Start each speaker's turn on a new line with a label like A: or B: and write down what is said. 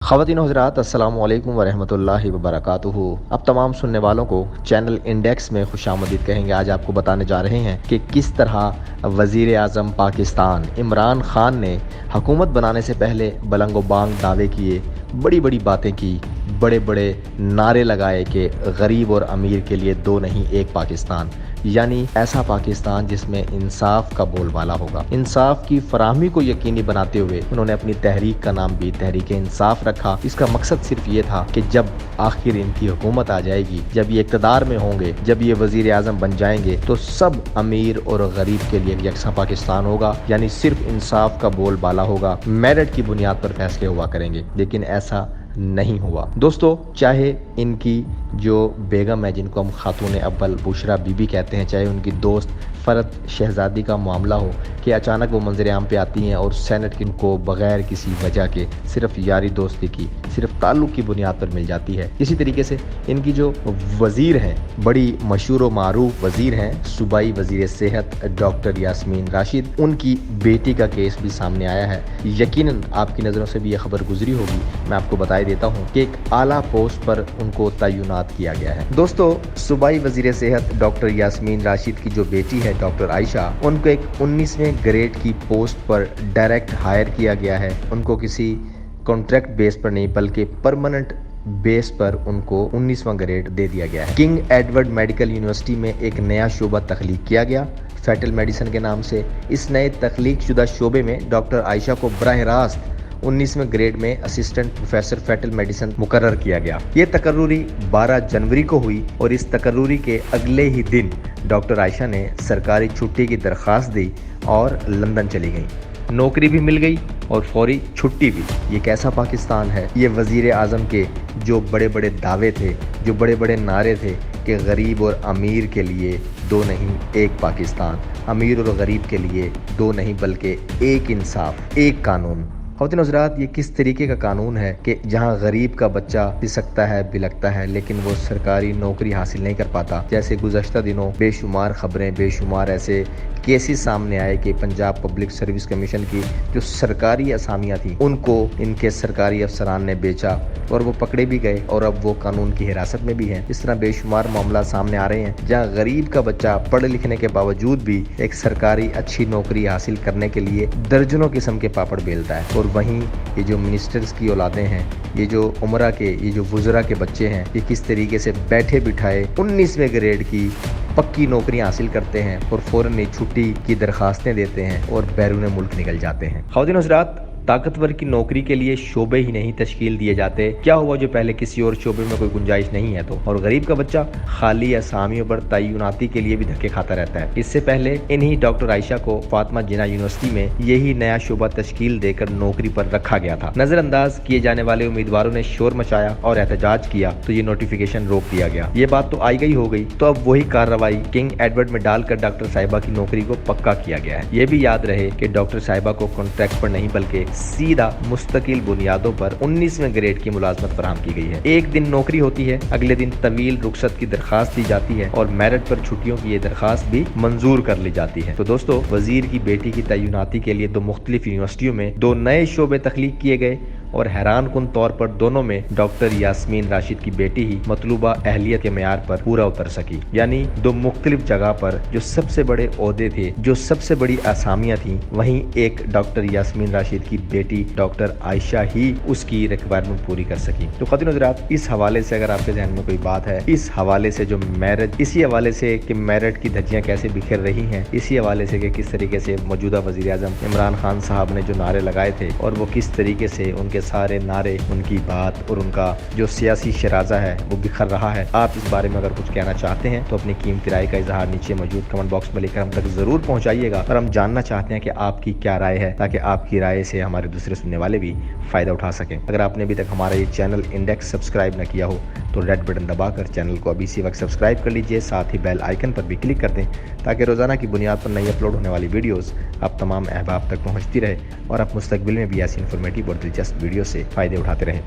A: ख़वातीन हज़रात अस्सलामु अलैकुम वरहमतुल्लाहि वबरकातुहू। अब तमाम सुनने वालों को चैनल इंडेक्स में खुशामदीद कहेंगे। आज आपको बताने जा रहे हैं कि किस तरह वज़ीर आज़म पाकिस्तान इमरान ख़ान ने हुकूमत बनाने से पहले बलंगो बांग दावे किए, बड़ी बड़ी बातें की, बड़े बड़े नारे लगाए कि गरीब और अमीर के लिए दो नहीं एक पाकिस्तान, यानी ऐसा पाकिस्तान जिसमें इंसाफ का बोलबाला होगा। इंसाफ की फराहमी को यकीनी बनाते हुए उन्होंने अपनी तहरीक का नाम भी तहरीक इंसाफ रखा। इसका मकसद सिर्फ ये था कि जब आखिर इनकी हुकूमत आ जाएगी, जब ये इक़्तिदार में होंगे, जब ये वज़ीर आज़म बन जाएंगे, तो सब अमीर और गरीब के लिए यकसा पाकिस्तान होगा, यानी सिर्फ इंसाफ का बोलबाला होगा, मेरिट की बुनियाद पर फैसले हुआ करेंगे। लेकिन ऐसा नहीं हुआ। दोस्तों, चाहे इनकी जो बेगम है, जिनको हम खातून अव्वल बुशरा बीबी कहते हैं, चाहे उनकी दोस्त फ़रद शहज़ादी का मामला हो कि अचानक वो मंजर आम पे आती हैं और सेनेट इनको बग़ैर किसी वजह के सिर्फ यारी दोस्ती की, सिर्फ ताल्लुक़ की बुनियाद पर मिल जाती है। इसी तरीके से इनकी जो वज़ीर हैं, बड़ी मशहूर व मारूफ वज़ीर हैं, सूबाई वज़ीर सेहत डॉक्टर यास्मीन राशिद, उनकी बेटी का केस भी सामने आया है। यकीनन आपकी नज़रों से भी यह खबर गुजरी होगी। मैं आपको बता देता हूँ कि एक आला पोस्ट पर उनको तैनात किया गया है। दोस्तों, सूबाई वज़ीर सेहत डॉक्टर यास्मीन राशिद की जो बेटी है डॉक्टर आयशा, उनको एक 19वें ग्रेड की पोस्ट पर डायरेक्ट हायर किया गया है। उनको किसी कॉन्ट्रैक्ट बेस पर नहीं बल्कि परमानेंट बेस पर उनको 19वां ग्रेड दे दिया गया है। किंग एडवर्ड मेडिकल यूनिवर्सिटी में एक नया शोबा तख्लीक किया गया, फैटल मेडिसिन के नाम से। इस नए तख्लीक शुदा शोबे में डॉक्टर आयशा को बराह रास्त 19वें ग्रेड में असिस्टेंट प्रोफेसर फैटल मेडिसिन मुकर्रर किया गया। ये तकर्रुरी 12 जनवरी को हुई और इस तकर्रुरी के अगले ही दिन डॉक्टर आयशा ने सरकारी छुट्टी की दरख्वास्त दी और लंदन चली गई। नौकरी भी मिल गई और फौरी छुट्टी भी। ये कैसा पाकिस्तान है? ये वज़ीर आज़म के जो बड़े बड़े दावे थे, जो बड़े बड़े नारे थे कि गरीब और अमीर के लिए दो नहीं एक पाकिस्तान, अमीर और गरीब के लिए दो नहीं बल्कि एक इंसाफ, एक कानून। ख़वातीन हज़रात, ये किस तरीके का कानून है कि जहाँ गरीब का बच्चा सिसकता है, बिलकता है, लेकिन वो सरकारी नौकरी हासिल नहीं कर पाता। जैसे गुज़श्ता दिनों बेशुमार खबरें, बेशुमार ऐसे केसेस सामने आए कि पंजाब पब्लिक सर्विस कमीशन की जो सरकारी असामियाँ थी उनको इनके सरकारी अफसरान ने बेचा और वो पकड़े भी गए और अब वो कानून की हिरासत में भी हैं। इस तरह बेशुमार मामला सामने आ रहे हैं जहाँ गरीब का बच्चा पढ़ लिखने के बावजूद भी एक सरकारी अच्छी नौकरी हासिल करने के लिए दर्जनों किस्म के पापड़ बेलता है। और वहीं ये जो मिनिस्टर्स की औलादें हैं, ये जो उमरा के, ये जो वुज़रा के बच्चे हैं, ये किस तरीके से बैठे बिठाए 19वें ग्रेड की पक्की नौकरी हासिल करते हैं और फ़ौरन छुट्टी की दरखास्तें देते हैं और बैरून मुल्क निकल जाते हैं। ख़वातीन हज़रात, ताकतवर की नौकरी के लिए शोबे ही नहीं तश्कील दिए जाते। क्या हुआ जो पहले किसी और शोबे में कोई गुंजाइश नहीं है तो? और गरीब का बच्चा खाली असामियों पर तयनाती के लिए भी धक्के खाता रहता है। इससे पहले इन्हीं डॉक्टर आयशा को फातिमा जिन्ना यूनिवर्सिटी में यही नया शोबा तश्कील देकर नौकरी पर रखा गया था। नजरअंदाज किए जाने वाले उम्मीदवारों ने शोर मचाया और एहतजाज किया तो ये नोटिफिकेशन रोक दिया गया। ये बात तो आई गई हो गई, तो अब वही कार्रवाई किंग एडवर्ड में डालकर डॉक्टर साहिबा की नौकरी को पक्का किया गया है। ये भी याद रहे कि डॉक्टर साहिबा को कॉन्ट्रैक्ट पर नहीं बल्कि सीधा मुस्तकिल बुनियादों पर 19वें ग्रेड की मुलाजमत फराहम की गई है। एक दिन नौकरी होती है, अगले दिन तवील रुखसत की दरखास्त दी जाती है और मेरिट पर छुट्टियों की ये दरखास्त भी मंजूर कर ली जाती है। तो दोस्तों, वजीर की बेटी की तैनाती के लिए दो मुख्तलिफ यूनिवर्सिटियों में दो नए शोबे तख्लीक किए गए और हैरान कुन तौर पर दोनों में डॉक्टर यास्मीन राशिद की बेटी ही मतलूबा अहलियत के मेयार पर पूरा उतर सकी। यानी दो मुख्तलिफ जगह पर जो सबसे बड़े ओहदे थे, जो सबसे बड़ी आसामियां थी, वहीं एक डॉक्टर यास्मीन राशिद की बेटी डॉक्टर आयशा ही उसकी रिक्वायरमेंट पूरी कर सकी। तो ख़वातीन हज़रात, इस हवाले से अगर आपके जहन में कोई बात है, इस हवाले से जो मेरिट, इसी हवाले से कि मेरिट की धज्जियां कैसे बिखर रही हैं, इसी हवाले से कि किस तरीके से मौजूदा वज़ीर आज़म इमरान खान साहब ने जो नारे लगाए थे और वो किस तरीके से उनके सारे नारे, उनकी बात और उनका जो सियासी शराजा है वो बिखर रहा है। आप इस बारे में अगर कुछ कहना चाहते हैं तो अपनी कीमती राय का इजहार नीचे मौजूद कमेंट बॉक्स में लिखकर हम तक जरूर पहुंचाइएगा और हम जानना चाहते हैं कि आपकी क्या राय है, ताकि आपकी राय से हमारे दूसरे सुनने वाले भी फायदा उठा सकें। अगर आपने अभी तक हमारा ये चैनल इंडेक्स सब्सक्राइब न किया हो तो रेड बटन दबाकर चैनल को अभी इसी वक्त सब्सक्राइब कर लीजिए, साथ ही बेल आइकन पर भी क्लिक कर दें ताकि रोजाना की बुनियाद पर नई अपलोड होने वाली वीडियोस आप तमाम अहबाब तक पहुंचती रहे और आप मुस्तकबिल में भी ऐसी इन्फॉर्मेटिव और दिलचस्प वीडियो से फ़ायदे उठाते रहें।